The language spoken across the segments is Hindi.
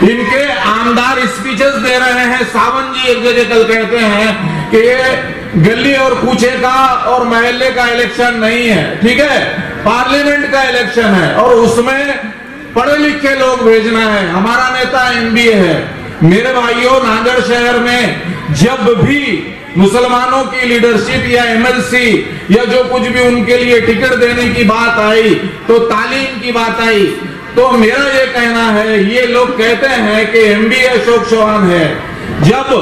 इनके आमदार स्पीचेस दे रहे हैं। सावंत जी एक जगह कल कहते हैं कि ये गली और कूचे का और महल्ले का इलेक्शन नहीं है, ठीक है, पार्लियामेंट का इलेक्शन है और उसमें पढ़े लिखे लोग भेजना है। हमारा नेता एमबीए है। मेरे भाइयों, नांदेड़ शहर में जब भी मुसलमानों की लीडरशिप या एमएलसी या जो कुछ भी उनके लिए टिकट देने की बात आई, तो तालीम की बात आई, तो मेरा ये कहना है, ये लोग कहते हैं कि एमबीए अशोक चौहान है। जब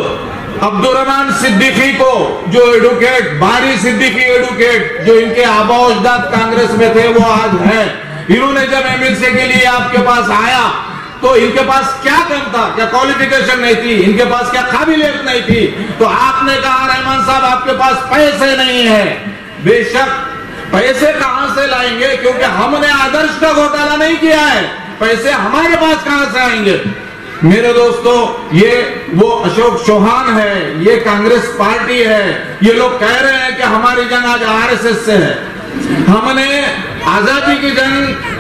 अब्दुर्रहमान सिद्दीकी को, जो एडवोकेट, बारी सिद्दीकी एडवोकेट, जो इनके आबा अजदाद कांग्रेस में थे, वो आज है। इन्होंने जब एमएलसी के लिए आपके पास आया तो इनके पास क्या कम था? क्या क्वालिफिकेशन नहीं थी? इनके पास क्या काबिलियत नहीं थी? तो आपने कहा रहमान साहब आपके पास पैसे नहीं है। बेशक पैसे कहां से लाएंगे, क्योंकि हमने आदर्श का घोटाला नहीं किया है, पैसे हमारे पास कहां से आएंगे? मेरे दोस्तों, ये वो अशोक चौहान है, ये कांग्रेस पार्टी है। ये लोग कह रहे हैं कि हमारी जंग आज आरएसएस से है। हमने आजादी की जंग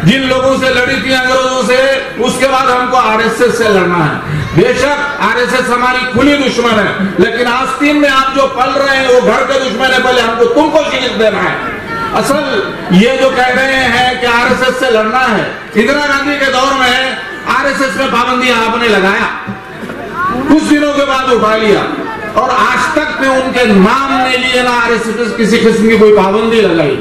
जिन लोगों से लड़ी थी, अंग्रेजों से, उसके बाद हमको आरएसएस से लड़ना है। बेशक आरएसएस हमारी खुली दुश्मन है, लेकिन आस्तीन में आप जो पल रहे हैं वो घर के दुश्मन है, पहले हमको तुमको शिकस्त देना है। असल ये जो कह रहे हैं कि आरएसएस से लड़ना है, इंदिरा गांधी के दौर में आरएसएस में पाबंदियां आपने लगाया, कुछ दिनों के बाद उठा लिया और आज तक में उनके नाम ने लिए ना आरएसएस किसी किस्म की कोई पाबंदी लगाई।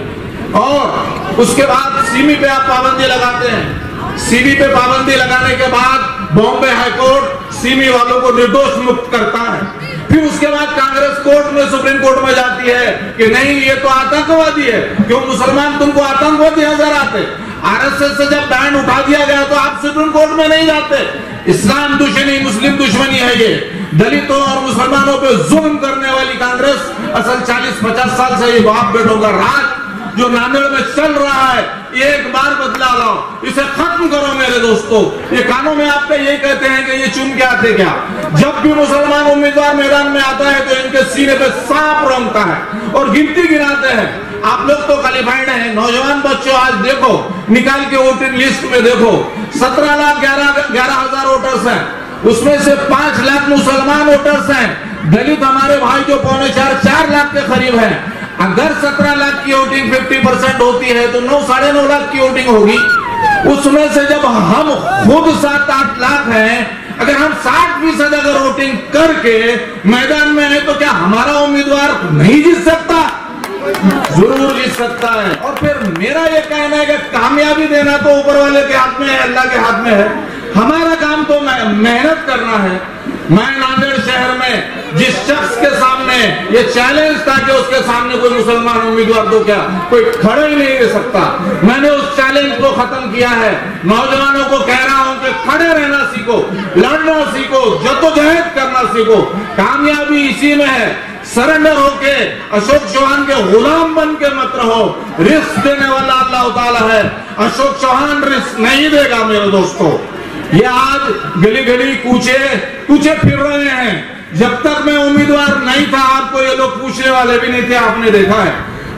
और उसके बाद सीमी पे आप पाबंदी लगाते हैं। सीमी पे पाबंदी लगाने के बाद बॉम्बे हाईकोर्ट सीमी वालों को निर्दोष मुक्त करता है। फिर उसके बाद कांग्रेस कोर्ट में, सुप्रीम कोर्ट में जाती है कि नहीं ये तो आतंकवादी है, क्यों मुसलमान तुमको आतंकवादी नजर आते? आरएसएस से जब बैन उठा दिया गया तो आप सुप्रीम कोर्ट में नहीं जाते। इस्लाम दुश्मनी, मुस्लिम दुश्मनी है ये। दलितों और मुसलमानों पे जुल्म करने वाली कांग्रेस, असल 40-50 साल से ये बाप बेटों का राज जो नांदेड़ में चल रहा है, ये एक बार बदला लाओ, इसे खत्म करो मेरे दोस्तों। ये कानों में आपके ये कहते हैं कि ये चुन के आते क्या? जब भी मुसलमान उम्मीदवार मैदान में आता है तो इनके सीने पे सांप रेंगता है और गिनती गिनाते हैं। आप लोग तो क्वालिफाइड हैं, नौजवान बच्चों, आज देखो निकाल के वोटिंग लिस्ट में देखो 17,11,000 वोटर्स हैं, उसमें से 5 लाख मुसलमान वोटर्स हैं। दलित हमारे भाई जो 4.25 लाख के करीब हैं। अगर 17 लाख की वोटिंग 50% होती है तो 9-9.5 लाख की वोटिंग होगी। उसमें से जब हम खुद 7-8 लाख हैं, अगर हम 60% अगर वोटिंग करके मैदान में है तो क्या हमारा उम्मीदवार नहीं जीत सकता? जरूर जीत सकता है। और फिर मेरा ये कहना है कि कामयाबी देना तो ऊपर वाले के हाथ में है, अल्लाह के हाथ में है। हमारा काम तो मेहनत करना है। मैं नांदेड़ शहर में जिस शख्स के सामने ये चैलेंज था कि उसके सामने कोई मुसलमान उम्मीदवार तो क्या कोई खड़े ही नहीं रह सकता, मैंने उस चैलेंज को खत्म किया है। नौजवानों को कह रहा हूं कि खड़े रहना सीखो, लड़ना सीखो, जद्दोजहद करना सीखो। कामयाबी इसी में है। सरेंडर होके अशोक चौहान के गुलाम बन के मत रहो। रिस्क देने वाला अल्लाह ताला है, अशोक चौहान रिस्क नहीं देगा मेरे दोस्तों। ये आज गली गली कूचे फिर रहे हैं। जब तक मैं उम्मीदवार नहीं था आपको ये लोग पूछने वाले भी नहीं थे। आपने देखा है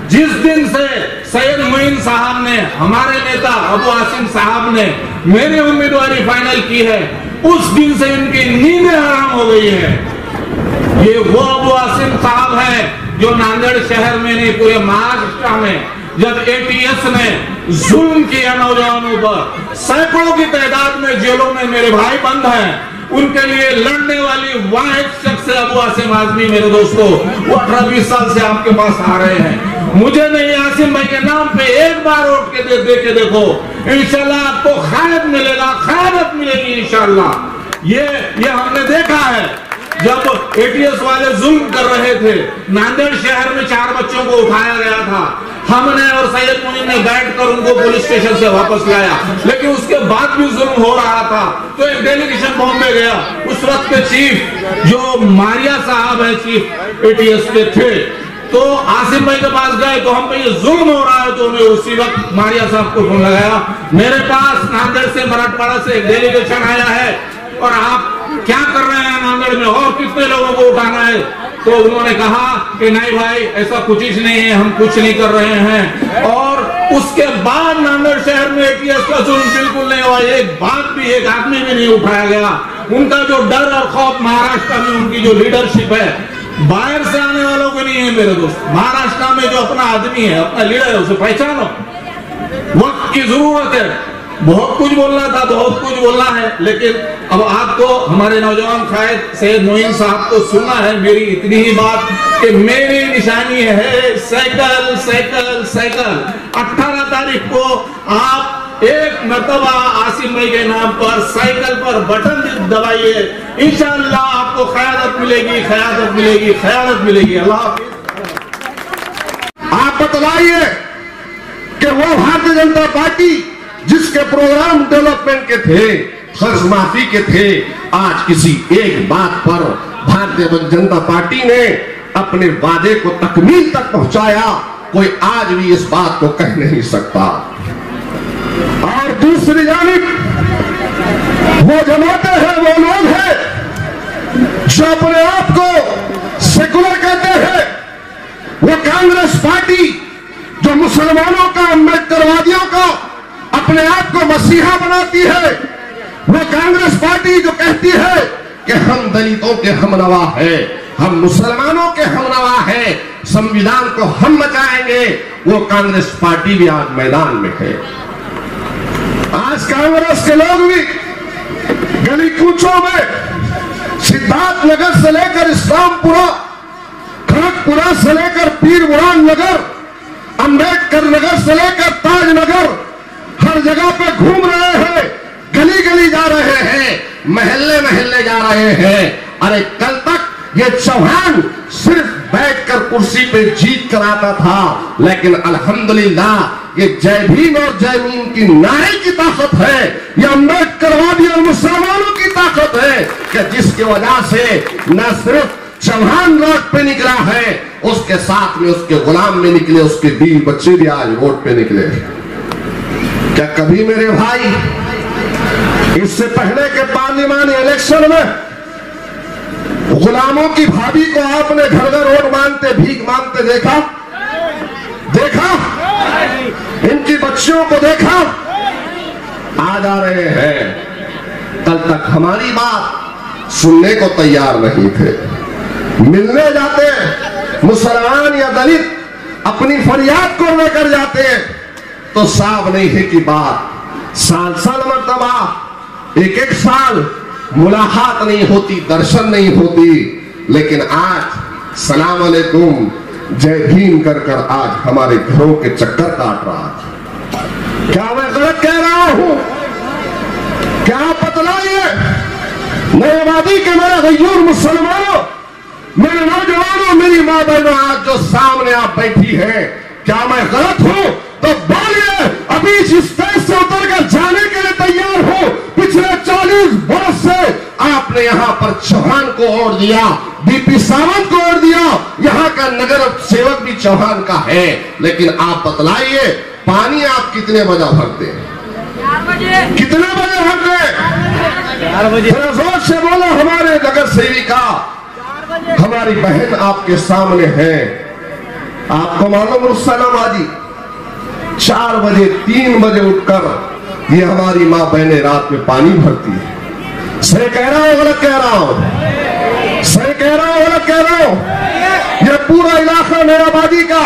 जिस दिन से सैयद मोइन साहब ने, हमारे नेता अबू आसिम साहब ने मेरी उम्मीदवारी फाइनल की है, उस दिन से इनकी नींदें हराम हो गई है। ये वो अबू आसिम साहब है जो नांदेड़ शहर में नहीं पूरे महाराष्ट्र में जब एटीएस ने जुल्म किया नौजवानों पर, सैकड़ों की तादाद में जेलों में मेरे भाई बंद हैं, उनके लिए लड़ने वाली वाहिद शख्स अबू आसिम आजमी मेरे दोस्तों, वो 18-20 साल से आपके पास आ रहे हैं। मुझे नहीं, आसिम भाई के नाम पे एक बार वोट के दे के देखो, इंशाल्लाह आपको खैर मिलेगा, खैरत मिलेगी इंशाल्लाह। ये हमने देखा है। जब एटीएस वाले जुल्म कर रहे थे, नांदेड़ शहर में 4 बच्चों को उठाया गया था, हमने और सैयद मोइन ने बैठकर उनको पुलिस स्टेशन से वापस लाया, लेकिन उसके बाद भी जुल्म हो रहा था तो एक डेलीगेशन बॉम्बे गया। उस वक्त के चीफ जो मारिया साहब है, चीफ एटीएस के थे, तो आसिम भाई के पास गए तो हम पे ये जुल्म हो रहा है, तो उन्हें उसी वक्त मारिया साहब को फोन लगाया। मेरे पास नांदेड़ से, मराठवाड़ा से एक डेलीगेशन आया है और आप क्या कर रहे हैं नांदेड़ में और कितने लोगों को उठाना है? तो उन्होंने कहा कि नहीं भाई ऐसा कुछ ही नहीं है, हम कुछ नहीं कर रहे हैं। और उसके बाद नांदेड़ शहर में ATS का जुल्म बिल्कुल नहीं हुआ, एक बात भी, एक आदमी भी नहीं उठाया गया। उनका जो डर और खौफ महाराष्ट्र में उनकी जो लीडरशिप है, बाहर से आने वालों को नहीं है मेरे दोस्त। महाराष्ट्र में जो अपना आदमी है, अपना लीडर है, उसे पहचानो। वक्त की जरूरत है। बहुत कुछ बोलना था, बहुत कुछ बोलना है, लेकिन अब आपको हमारे नौजवान कायद सैयद मोइन साहब को सुनना है। मेरी इतनी ही बात कि मेरी निशानी है साइकिल साइकिल साइकिल। 18 तारीख को आप एक मर्तबा आसिम भाई के नाम पर साइकिल पर बटन दबाइए, इंशाअल्लाह आपको क़यादत मिलेगी, क़यादत मिलेगी, क़यादत मिलेगी। अल्लाह आप बतलाइए कि वो भारतीय जनता पार्टी जिसके प्रोग्राम डेवलपमेंट के थे, कर्ज माफी के थे, आज किसी एक बात पर भारतीय जनता पार्टी ने अपने वादे को तकमील तक पहुंचाया, कोई आज भी इस बात को कह नहीं सकता। और दूसरी जानिब वो जमाते हैं, वो लोग हैं जो अपने आप को सेकुलर कहते हैं, वो कांग्रेस पार्टी जो मुसलमानों का, अम्बेडकरवादियों का अपने आप को मसीहा बनाती है, वो कांग्रेस पार्टी जो कहती है कि हम दलितों के हमनवा है, हम मुसलमानों के हमनवा है, संविधान को हम बचाएंगे, वो कांग्रेस पार्टी भी आज मैदान में है। आज कांग्रेस के लोग भी गली कूचों में, सिद्धार्थ नगर से लेकर इस्लामपुरा, खड़गपुरा से लेकर पीर बुरान नगर, अंबेडकर नगर से लेकर ताज नगर, हर जगह पे घूम रहे हैं, गली गली जा रहे हैं, महल्ले महल्ले जा रहे हैं। अरे कल तक ये चौहान सिर्फ बैठकर कुर्सी पे जीत कराता था, लेकिन अल्हम्दुलिल्लाह ये जय भीम और जय भीम की नारे की ताकत है, ये अम्बेडकरवादी और मुसलमानों की ताकत है कि जिसकी वजह से न सिर्फ चौहान रोड पे निकला है, उसके साथ में उसके गुलाम में निकले, उसके बीवी बच्चे भी आज रोड पे निकले। क्या कभी मेरे भाई इससे पहले के पार्लियामानी इलेक्शन में गुलामों की भाभी को आपने घर घर वोट मांगते, भीख मांगते देखा? देखा? इनकी बच्चियों को देखा? आ जा रहे हैं। कल तक हमारी बात सुनने को तैयार नहीं थे। मिलने जाते मुसलमान या दलित अपनी फरियाद को लेकर जाते तो साफ नहीं है कि बात, साल साल मरतबा, एक एक साल मुलाकात नहीं होती, दर्शन नहीं होती, लेकिन आज सलाम अलैकुम जय भीम कर कर आज हमारे घरों के चक्कर काट रहा है। क्या मैं गलत कह रहा हूं? क्या आप बतलाइए नयवादी के मेरे गयूर मुसलमानों, मेरे नौजवानों, मेरी माँ बहनों, आज जो सामने आप बैठी है, क्या मैं गलत हूं? तो बोलिए, अभी इस स्टेज से उतर कर जाने के लिए तैयार हो। पिछले 40 वर्ष से आपने यहाँ पर चौहान को ओढ़ दिया, बीपी सावंत को ओढ़ दिया, यहाँ का नगर सेवक भी चौहान का है, लेकिन आप बतलाइए पानी आप कितने बजे भरते हैं? 4 बजे। कितने बजे भरते हैं? 4 बजे। जोर से बोलो हमारे नगर सेविका, हमारी बहन आपके सामने है, आपको मालूम रुस्सलामाजी 4 बजे 3 बजे उठकर ये हमारी माँ बहनें रात में पानी भरती है। सही कह रहा हूं गलत कह रहा हूं? सही कह रहा हूं गलत कह रहा हूं? ये पूरा इलाका नयाबादी का,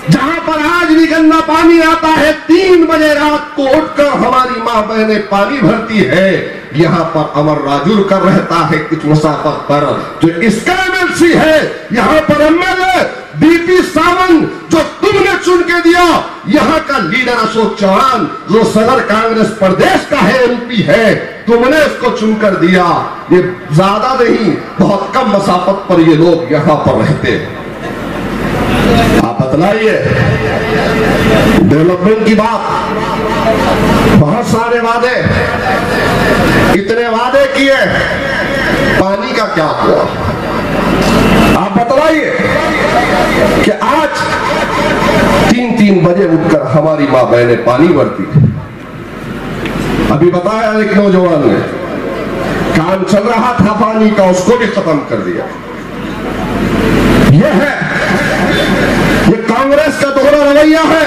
जहां पर आज भी गंदा पानी आता है, 3 बजे रात को उठकर हमारी माँ बहनें पानी भरती है। यहाँ पर अमर राजूर कर रहता है कुछ मुसाफत पर, जो इसका एमएलसी है, यहाँ पर एमएलए बीपी सावंत जो तुमने चुन के दिया, यहाँ का लीडर अशोक चौहान जो सदर कांग्रेस प्रदेश का है, एमपी है, तुमने इसको चुनकर दिया। ये ज्यादा नहीं, बहुत कम मसाफत पर ये लोग यहाँ पर रहते हैं। आप बतलाइए डेवलपमेंट की बात, बहुत सारे वादे, इतने वादे किए, पानी का क्या हुआ? आप बतलाइए कि आज 3-3 बजे उठकर हमारी माँ बहनें पानी भरती है। अभी बताया एक नौजवान ने, काम चल रहा था पानी का, उसको भी खत्म कर दिया। यह है, ये कांग्रेस का दोहरा रवैया है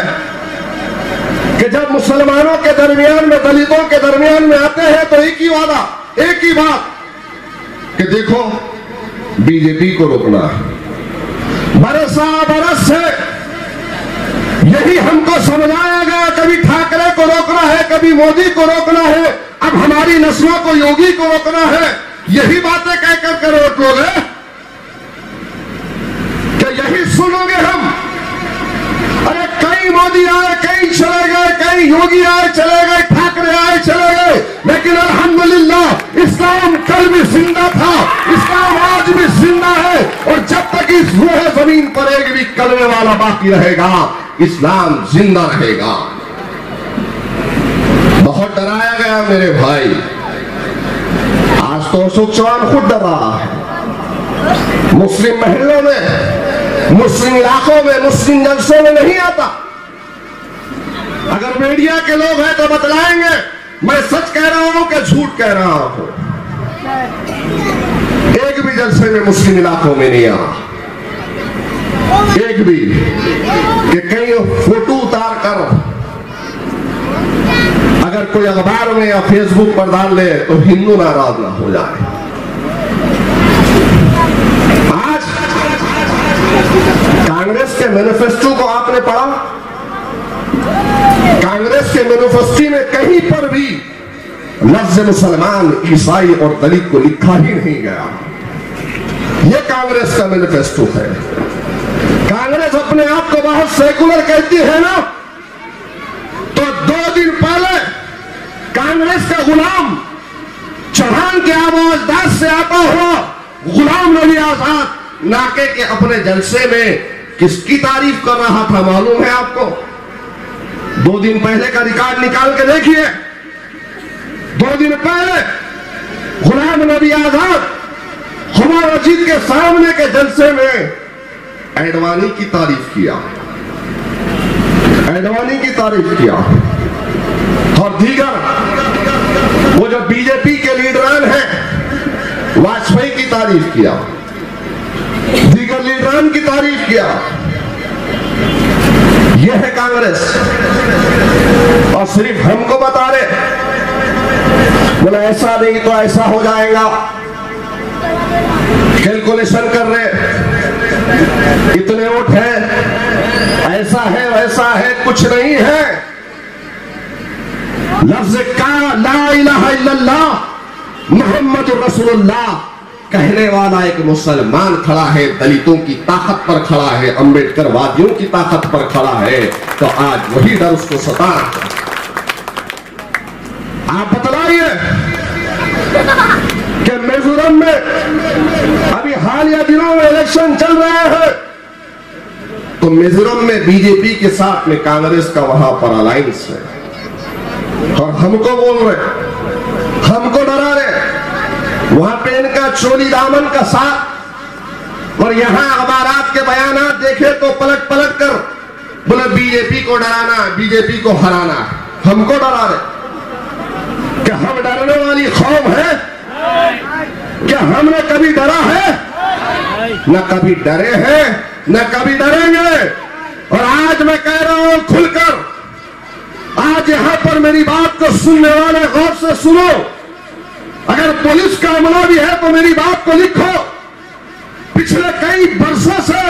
कि जब मुसलमानों के दरमियान में, दलितों के दरमियान में आते हैं तो एक ही वादा, एक ही बात कि देखो बीजेपी को रोकना है। बरस से यही हमको समझाया गया, कभी ठाकरे को रोकना है, कभी मोदी को रोकना है, अब हमारी नस्लों को योगी को रोकना है। यही बातें कह कर वोट लोगे, क्या यही सुनोगे हम? अरे कई मोदी आए, कई चले गए, कई योगी आए चले गए, ठाकरे आए चले गए, लेकिन अल्हम्दुलिल्लाह इस्लाम कल भी जिंदा था, इस्लाम आज भी जिंदा है, और जब तक इस रूह जमीन पर एक भी कलमे वाला बाकी रहेगा, इस्लाम जिंदा रहेगा। बहुत डराया गया मेरे भाई, आज तो अशोक चौहान खुद डर रहा है। मुस्लिम महलों में, मुस्लिम इलाकों में, मुस्लिम जलसों में नहीं आता। अगर मीडिया के लोग हैं तो बतलाएंगे मैं सच कह रहा हूं कि झूठ कह रहा हूं। एक भी जलसे में मुस्लिम इलाकों में नहीं आया, एक भी, कि कहीं फोटो उतार कर अगर कोई अखबार में या फेसबुक पर डाल ले तो हिंदू नाराज ना हो जाए। आज कांग्रेस के मैनिफेस्टो को आपने पढ़ा? कांग्रेस के मैनिफेस्टो में कहीं पर भी लफ्ज मुसलमान, ईसाई और दलित को लिखा ही नहीं गया। यह कांग्रेस का मैनिफेस्टो है। कांग्रेस अपने आप को बहुत सेकुलर कहती है ना, तो 2 दिन पहले कांग्रेस का गुलाम चौहान के आवाजदार से आता हुआ गुलाम नबी आजाद नाके के अपने जलसे में किसकी तारीफ कर रहा था मालूम है आपको? 2 दिन पहले का रिकॉर्ड निकाल के देखिए। 2 दिन पहले गुलाम नबी आजाद हुमा मस्जिद के सामने के जलसे में एडवाणी की तारीफ किया, एडवाणी की तारीफ किया, और दीगर वो जो बीजेपी के लीडरान हैं वाजपेयी की तारीफ किया, दीगर लीडरान की तारीफ किया। यह है कांग्रेस, और सिर्फ हमको बता रहे, बोला ऐसा नहीं तो ऐसा हो जाएगा, कैलकुलेशन कर रहे, इतने वोट है, ऐसा है वैसा है, कुछ नहीं है। लफ्ज का ला इलाहा इल्लल्लाह मुहम्मद रसूलुल्लाह कहने वाला एक मुसलमान खड़ा है, दलितों की ताकत पर खड़ा है, अंबेडकर वादियों की ताकत पर खड़ा है, तो आज वही डर उसको सता। आप बतलाइए कि मिजोरम में अभी हालिया दिनों में इलेक्शन चल रहा है, तो मिजोरम में बीजेपी के साथ में कांग्रेस का वहां पर अलायंस है, और हमको बोल रहे, हमको डरा रहे, वहां पे इनका चोली दामन का साथ, और यहां अखबारात के बयानात देखे तो पलट पलट कर बोले बीजेपी को डराना, बीजेपी को हराना। हमको डरा रहे, क्या हम डरने वाली कौम है? क्या हमने कभी डरा है? न कभी डरे हैं, न कभी डरेंगे। और आज मैं कह रहा हूं खुलकर, आज यहां पर मेरी बात को सुनने वाले गौर से सुनो। अगर पुलिस का अमला भी है तो मेरी बात को लिखो। पिछले कई वर्षों से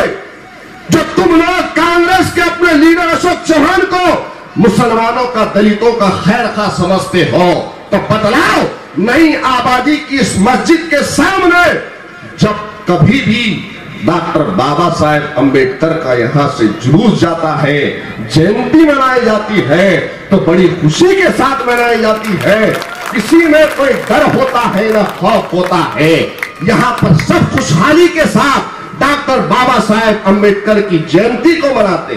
जो तुम लोग कांग्रेस के अपने लीडर अशोक चौहान को मुसलमानों का, दलितों का खैर खा समझते हो, तो बतलाओ, नई आबादी की इस मस्जिद के सामने जब कभी भी डॉक्टर बाबा साहेब अंबेडकर का यहां से जुलूस जाता है, जयंती मनाई जाती है, तो बड़ी खुशी के साथ मनाई जाती है। किसी में कोई डर होता है ना खौफ होता है। यहां पर सब खुशहाली के साथ डॉक्टर बाबा साहेब अंबेडकर की जयंती को मनाते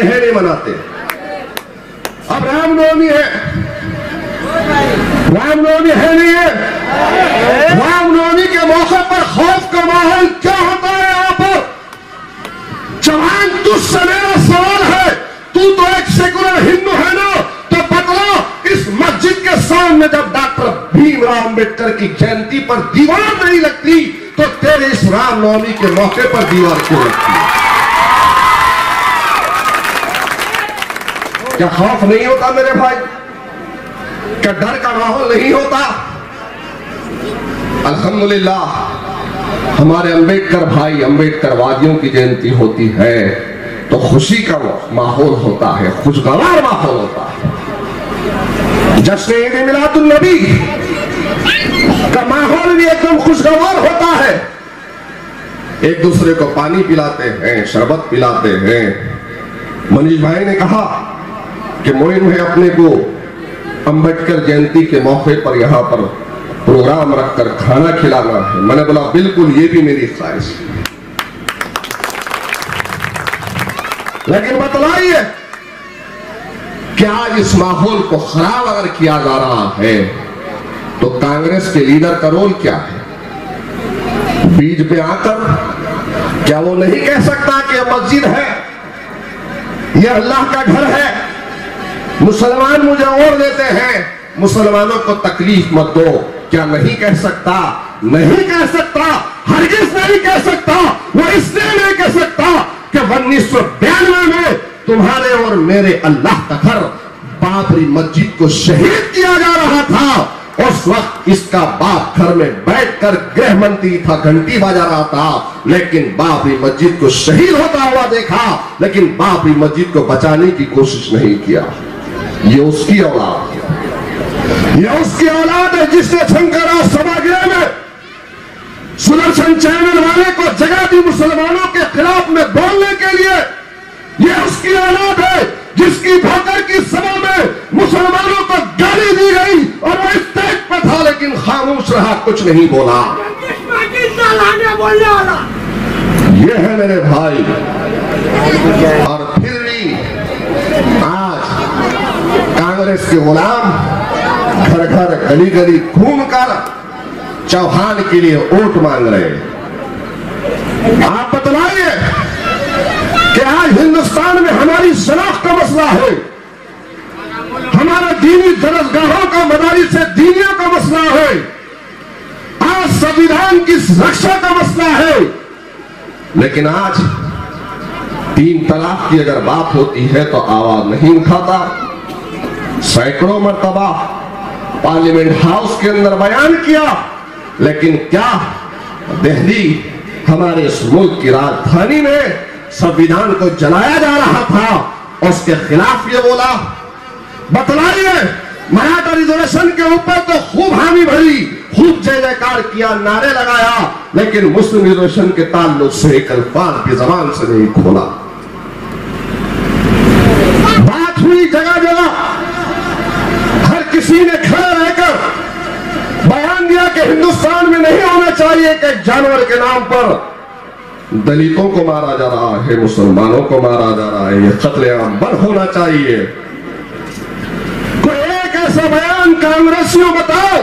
हैं नहीं मनाते? अब रामनवमी है, रामनवमी है नहीं है? रामनवमी के मौके पर खौफ का माहौल क्या होता है यहाँ पर? चौहान, तुझसे मेरा सवाल है, तू तो एक सेकुलर हिंदू है ना, तो बतला, इस मस्जिद के सामने जब डॉक्टर भीमराव अंबेडकर की जयंती पर दीवार नहीं लगती, तो तेरे इस रामनवमी के मौके पर दीवार क्यों लगती है? क्या खौफ नहीं होता मेरे भाई? क्या डर का माहौल नहीं होता? अल्हम्दुलिल्लाह हमारे अंबेडकर भाई अंबेडकरवादियों की जयंती होती है तो खुशी का माहौल होता है, खुशगवार माहौल होता है। जश्न ईद मिलादुन नबी का माहौल भी एकदम खुशगवार होता है। एक दूसरे को पानी पिलाते हैं, शरबत पिलाते हैं। मनीष भाई ने कहा कि मोइन है अपने को अंबेडकर जयंती के मौके पर यहाँ पर प्रोग्राम रखकर खाना खिलाना है। मैंने बोला बिल्कुल, ये भी मेरी ख्वाहिश है, लेकिन बतलाइए कि आज इस माहौल को खराब अगर किया जा रहा है तो कांग्रेस के लीडर का रोल क्या है? बीच पे आकर क्या वो नहीं कह सकता कि यह मस्जिद है, यह अल्लाह का घर है, मुसलमान मुझे और देते हैं, मुसलमानों को तकलीफ मत दो? क्या नहीं कह सकता? नहीं कह सकता, हरगिज़ नहीं कह सकता। वो इसलिए नहीं कह सकता कि 1992 में तुम्हारे और मेरे अल्लाह का घर बाबरी मस्जिद को शहीद किया जा रहा था। उस वक्त इसका बाप घर में बैठकर गृह मंत्री था, घंटी बजा रहा था, लेकिन बाबरी मस्जिद को शहीद होता हुआ देखा, लेकिन बाबरी मस्जिद को बचाने की कोशिश नहीं किया। ये उसकी औलाद है, ये उसकी औलाद है जिसने शंकरराव सभागृह में सुदर्शन चैनल वाले को जगह दी मुसलमानों के खिलाफ में बोलने के लिए। ये उसकी औलाद है जिसकी भोकर की सभा में मुसलमानों को गाली दी गई और वो स्टेज पर था लेकिन खामोश रहा, कुछ नहीं बोला। ये है मेरे भाई। और फिर भी आज कांग्रेस के गुलाम घर घर गली गली घूमकर चौहान के लिए वोट मांग रहे हैं। आप बतलाइए कि आज हिंदुस्तान में हमारी शनाख्त का मसला है, हमारा दीनी दरसगाहों का, मदारिस से दीनियों का मसला है, आज संविधान की रक्षा का मसला है। लेकिन आज 3 तलाक की अगर बात होती है तो आवाज नहीं उठाता। सैकड़ों मर्तबा पार्लियामेंट हाउस के अंदर बयान किया, लेकिन क्या दिल्ली हमारे इस मुल्क की राजधानी में संविधान को जलाया जा रहा था, उसके खिलाफ ये बोला। बतलाइए, मराठा रिजर्वेशन के ऊपर तो खूब हामी भरी, खूब जय जयकार किया, नारे लगाया, लेकिन मुस्लिम रिजर्वेशन के ताल्लुक से एक अल्फाज भी जबान से नहीं खोला। बात हुई जगह जगह, हर किसी ने खड़े रहकर बयान दिया कि हिंदुस्तान में नहीं होना चाहिए कि एक जानवर के नाम पर दलितों को मारा जा रहा है, मुसलमानों को मारा जा रहा है, ये कत्लेआम बंद होना चाहिए। कोई एक ऐसा बयान कांग्रेसियों बताओ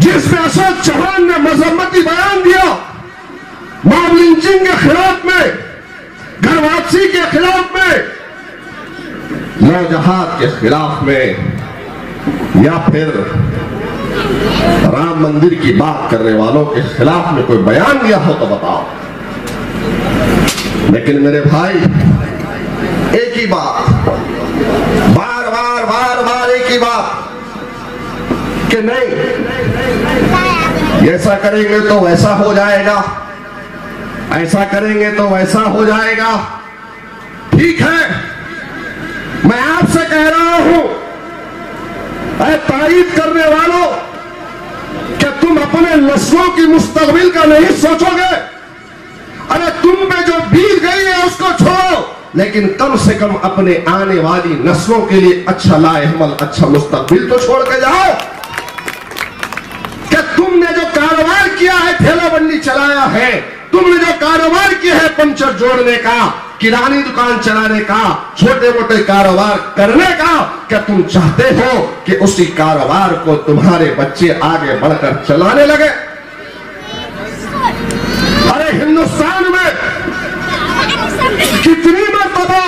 जिसमें अशोक चौहान ने मजम्मती बयान दिया, मॉब लिंचिंग के खिलाफ में, घर वापसी के खिलाफ में, नौजहाद के खिलाफ में, या फिर राम मंदिर की बात करने वालों के खिलाफ में कोई बयान दिया हो तो बताओ। लेकिन मेरे भाई एक ही बात, बार बार बार बार एक ही बात कि नहीं, ऐसा करेंगे तो वैसा हो जाएगा, ऐसा करेंगे तो वैसा हो जाएगा। ठीक है, मैं आपसे कह रहा हूं, तारीफ करने वालों, क्या तुम अपने नस्लों की मुस्तकबिल का नहीं सोचोगे? अरे तुम पे जो बीत गई है उसको छोड़ो, लेकिन कम से कम अपने आने वाली नस्लों के लिए अच्छा लाएहमल, अच्छा मुस्तकबिल तो छोड़ के जाओ। क्या तुमने जो कारोबार किया है, ठेला बंडी चलाया है, तुमने जो कारोबार किया है पंचर जोड़ने का, किरानी दुकान चलाने का, छोटे मोटे कारोबार करने का, क्या तुम चाहते हो कि उसी कारोबार को तुम्हारे बच्चे आगे बढ़कर चलाने लगे? अरे हिंदुस्तान में कितनी मर्तबा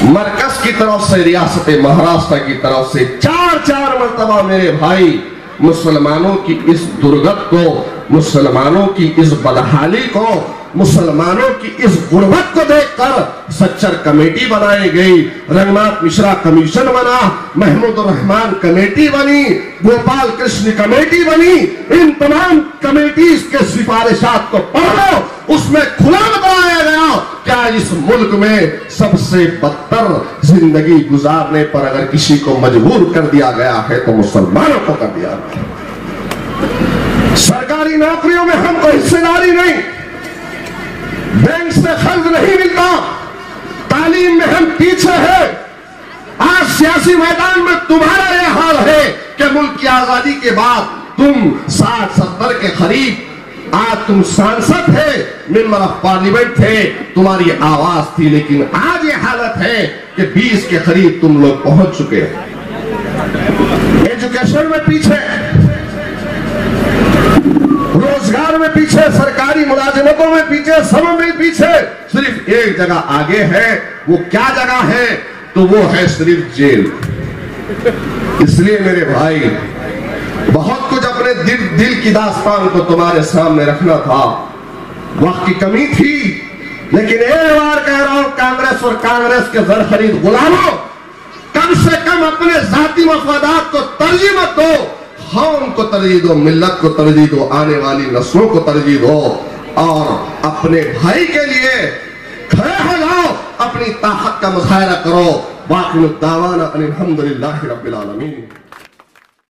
मरकज की तरफ से, रियासत महाराष्ट्र की तरफ से 4 मर्तबा मेरे भाई मुसलमानों की इस दुर्गत को मुसलमानों की इस बदहाली को, मुसलमानों की इस गुर्बत को देखकर सच्चर कमेटी बनाई गई, रंगनाथ मिश्रा कमीशन बना, महमूद रहमान कमेटी बनी, गोपाल कृष्ण कमेटी बनी। इन तमाम कमेटीज के सिफारिशात को पढ़ो, उसमें खुला बताया गया क्या इस मुल्क में सबसे बदतर जिंदगी गुजारने पर अगर किसी को मजबूर कर दिया गया है तो मुसलमानों को कर दिया गया। सरकारी नौकरियों में हमको हिस्सेदारी नहीं, बैंक से खर्च नहीं मिलता, तालीम में हम पीछे हैं। आज सियासी मैदान में तुम्हारा यह हाल है कि मुल्क की आजादी के बाद तुम 60-70 के करीब, आज तुम सांसद थे, मेंबर ऑफ पार्लियामेंट थे, तुम्हारी आवाज थी, लेकिन आज ये हालत है कि 20 के करीब तुम लोग पहुंच चुके हैं। एजुकेशन में पीछे, रोजगार में पीछे, सरकारी मुलाजिमतों में पीछे, सब में पीछे, सिर्फ एक जगह आगे है। वो क्या जगह है? तो वो है सिर्फ जेल। इसलिए मेरे भाई, बहुत कुछ अपने दिल की दास्तान को तुम्हारे सामने रखना था, वक्त की कमी थी, लेकिन एक बार कह रहा हूं, कांग्रेस और कांग्रेस के जर खरीद गुलामों, कम से कम अपने जाती मफादात को तरजीह मत दो, कौम को तरजीह दो, मिल्लत को तरजीह दो, आने वाली नस्लों को तरजीह दो और अपने भाई के लिए खड़े हो जाओ, अपनी ताकत का मुजाहिरा करो। वाक़िअत दावाना अनिल हम्दुलिल्लाहि रब्बिल आलमीन।